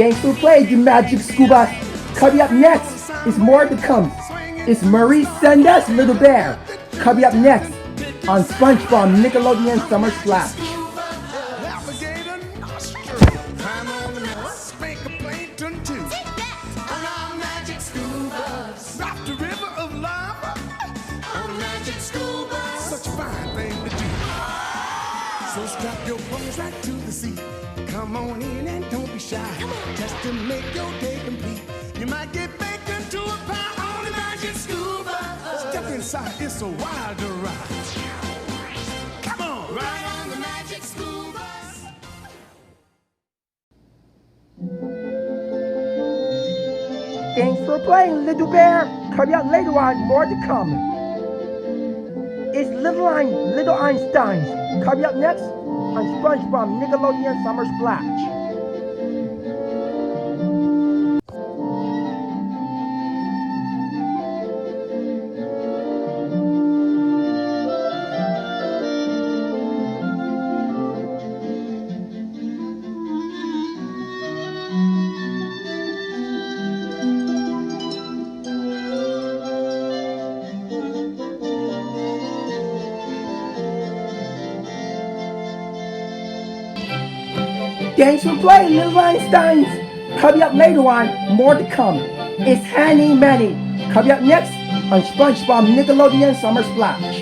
Thanks for playing, you magic scuba. Coming up next is more to come. It's Marie Senda's Little Bear. Coming up next on SpongeBob Nickelodeon Summer Splash. So strap your bones right to the seat. Come on in and don't be shy. Just to make your day complete. You might get baked into a pie on the magic scuba. Step inside, it's a wild ride. Come on, ride on the magic scuba. Thanks for playing, Little Bear. Coming up later on, more to come. It's Little Einsteins. Coming up next on SpongeBob Nickelodeon Summer Splash. Thanks for playing, Little Einsteins. Coming up later on, more to come. It's Hanny Manny. Coming up next on SpongeBob Nickelodeon Summer Splash.